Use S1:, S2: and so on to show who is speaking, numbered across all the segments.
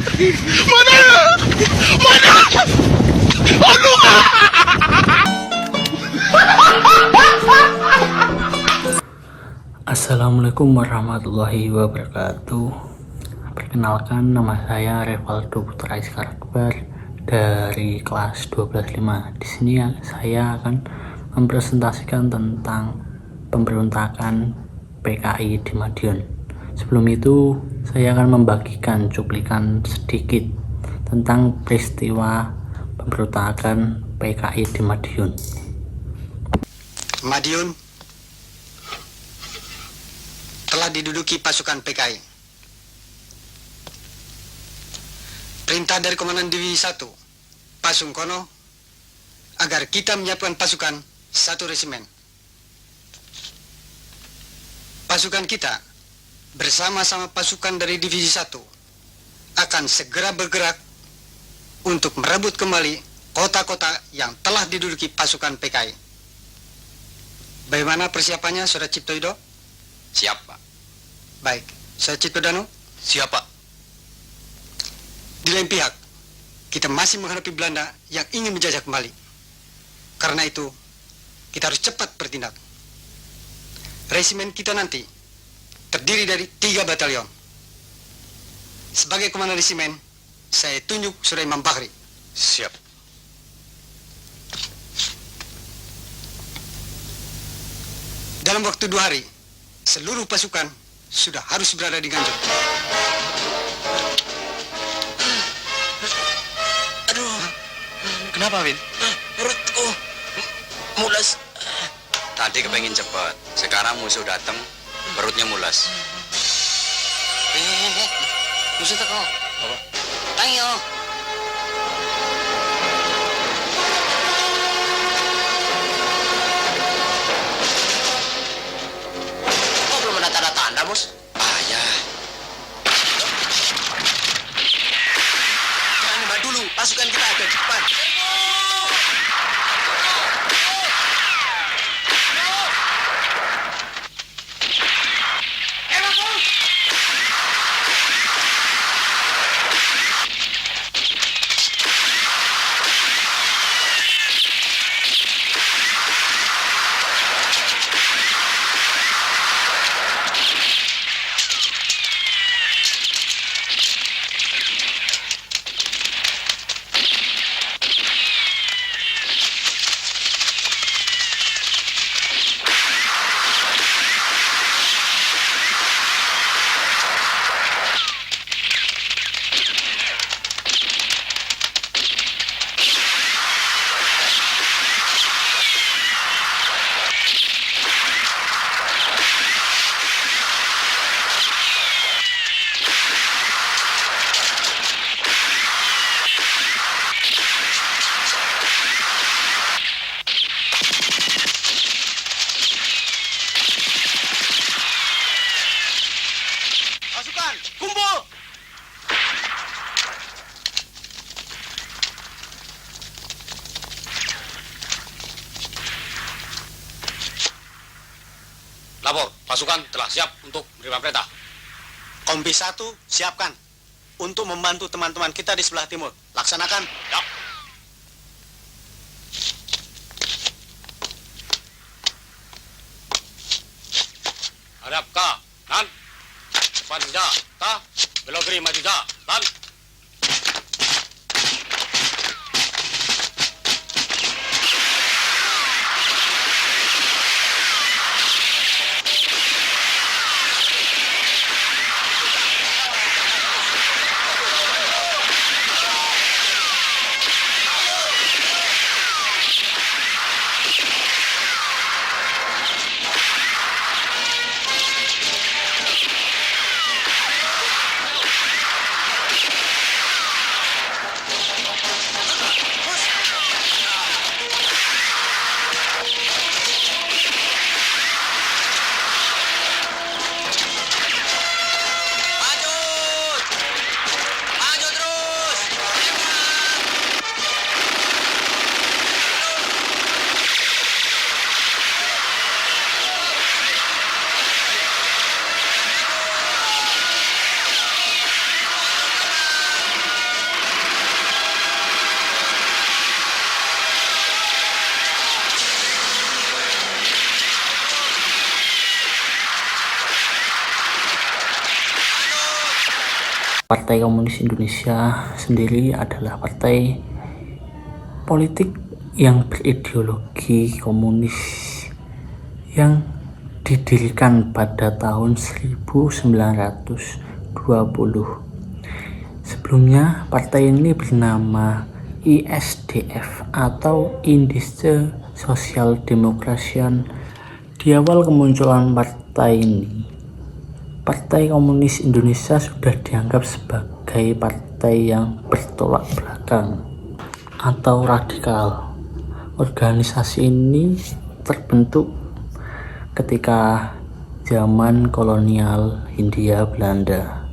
S1: Mana? Mana? Aduh!
S2: Assalamualaikum warahmatullahi wabarakatuh. Perkenalkan, nama saya Revaldo Putra Iskar Akbar dari kelas 12.5. Di sini saya akan mempresentasikan tentang pemberontakan PKI di Madiun. Sebelum itu, saya akan membagikan cuplikan sedikit tentang peristiwa pemberontakan PKI di Madiun.
S3: Madiun telah diduduki pasukan PKI. Perintah dari Komandan Divisi 1, Pak Sungkono, agar kita menyiapkan pasukan satu resimen. Pasukan kita bersama-sama pasukan dari Divisi 1 akan segera bergerak untuk merebut kembali kota-kota yang telah diduduki pasukan PKI. Bagaimana persiapannya, Saudara Cipto Ido?
S4: Siap, Pak.
S3: Baik, Saudara Cipto Danu?
S4: Siap, Pak.
S3: Di lain pihak, kita masih menghadapi Belanda yang ingin menjajah kembali. Karena itu, kita harus cepat bertindak. Resimen kita nanti terdiri dari 3 batalion. Sebagai komandan resimen, saya tunjuk Saudara Imam Bakri.
S4: Siap.
S3: Dalam waktu 2 hari, seluruh pasukan sudah harus berada di Nganjuk.
S4: Aduh, kenapa, Win? Perutku mulas. Tadi kepengen cepat, sekarang musuh datang, perutnya mulas.
S3: Musuh teko.
S4: Apa?
S3: Ayo. Kok belum ada tanda-tanda, Bos?
S4: Ayah. Jangan nembak dulu, pasukan kita ada di depan.
S1: Pasukan, kumpul!
S4: Lapor, pasukan telah siap untuk menerima perintah.
S3: Kompi 1, siapkan untuk membantu teman-teman kita di sebelah timur. Laksanakan.
S4: Ya. Hadap ka, nan. Depan saja, ka. Belok kiri maju saja, lan.
S2: Partai Komunis Indonesia sendiri adalah partai politik yang berideologi komunis yang didirikan pada tahun 1920. Sebelumnya, partai ini bernama ISDF atau Indische Sozialdemokratien. Di awal kemunculan partai ini, Partai Komunis Indonesia sudah dianggap sebagai partai yang bertolak belakang atau radikal. Organisasi ini terbentuk ketika zaman kolonial Hindia Belanda.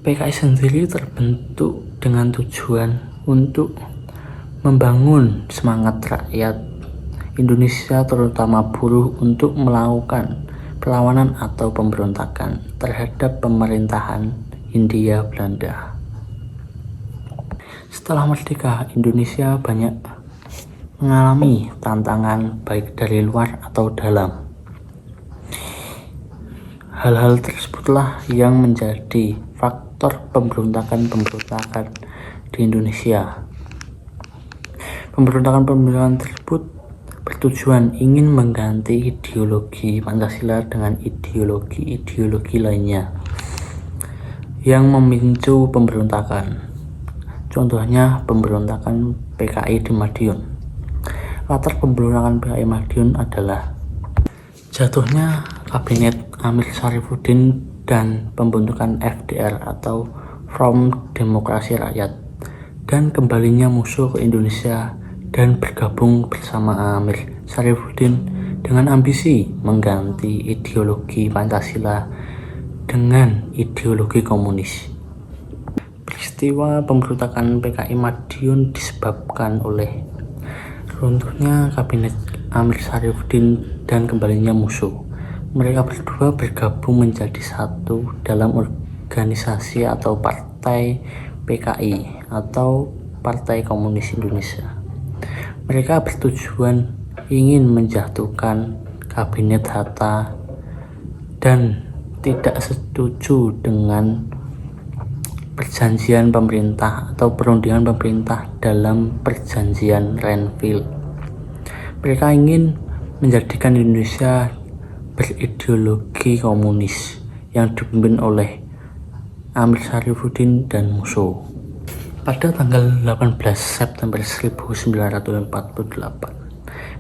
S2: PKI sendiri terbentuk dengan tujuan untuk membangun semangat rakyat Indonesia, terutama buruh, untuk melakukan perlawanan atau pemberontakan terhadap pemerintahan Hindia Belanda. Setelah merdeka, Indonesia banyak mengalami tantangan baik dari luar atau dalam. Hal-hal tersebutlah yang menjadi faktor pemberontakan di Indonesia. Pemberontakan tersebut bertujuan ingin mengganti ideologi Pancasila dengan ideologi lainnya yang memicu pemberontakan. Contohnya pemberontakan PKI di Madiun. Latar pemberontakan PKI Madiun adalah jatuhnya kabinet Amir Syarifuddin dan pembentukan FDR atau Front Demokrasi Rakyat, dan kembalinya musuh ke Indonesia dan bergabung bersama Amir Syarifuddin dengan ambisi mengganti ideologi Pancasila dengan ideologi komunis. Peristiwa pemberontakan PKI Madiun disebabkan oleh runtuhnya kabinet Amir Syarifuddin dan kembalinya musuh. Mereka berdua bergabung menjadi satu dalam organisasi atau partai PKI atau Partai Komunis Indonesia. Mereka bertujuan ingin menjatuhkan kabinet Hatta dan tidak setuju dengan perjanjian pemerintah atau perundingan pemerintah dalam perjanjian Renville. Mereka ingin menjadikan Indonesia berideologi komunis yang dipimpin oleh Amir Syarifuddin dan musuh. Pada tanggal 18 September 1948,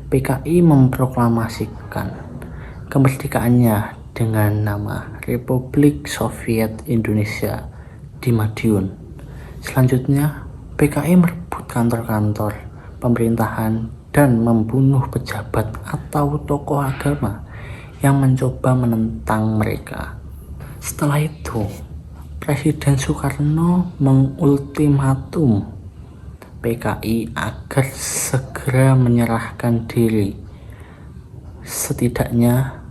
S2: PKI memproklamasikan kemerdekaannya dengan nama Republik Soviet Indonesia di Madiun. Selanjutnya, PKI merebut kantor-kantor pemerintahan dan membunuh pejabat atau tokoh agama yang mencoba menentang mereka. Setelah itu, Presiden Soekarno mengultimatum PKI agar segera menyerahkan diri, setidaknya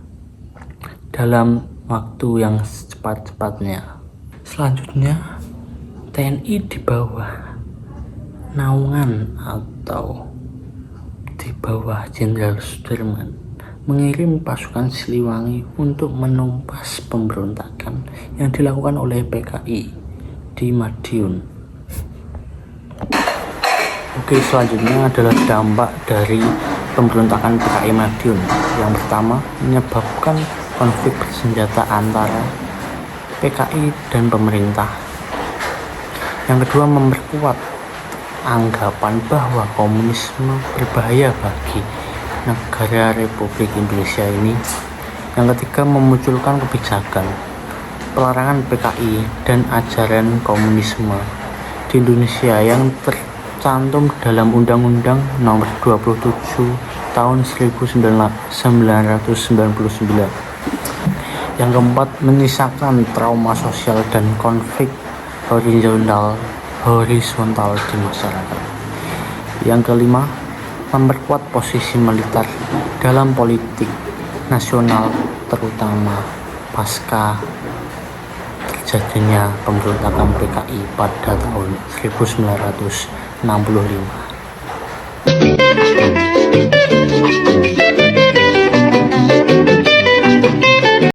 S2: dalam waktu yang secepat-cepatnya. Selanjutnya, TNI di bawah naungan atau di bawah Jenderal Sudirman mengirim pasukan Siliwangi untuk menumpas pemberontakan yang dilakukan oleh PKI di Madiun. Oke, selanjutnya adalah dampak dari pemberontakan PKI Madiun. Yang pertama, menyebabkan konflik bersenjata antara PKI dan pemerintah. Yang kedua, memperkuat anggapan bahwa komunisme berbahaya bagi negara Republik Indonesia ini. Yang ketiga, memunculkan kebijakan pelarangan PKI dan ajaran komunisme di Indonesia yang tercantum dalam Undang-Undang Nomor 27 Tahun 1999. Yang keempat, menyisakan trauma sosial dan konflik horizontal di masyarakat. Yang kelima, memperkuat posisi militer dalam politik nasional, terutama pasca terjadinya pemberontakan PKI pada tahun 1965.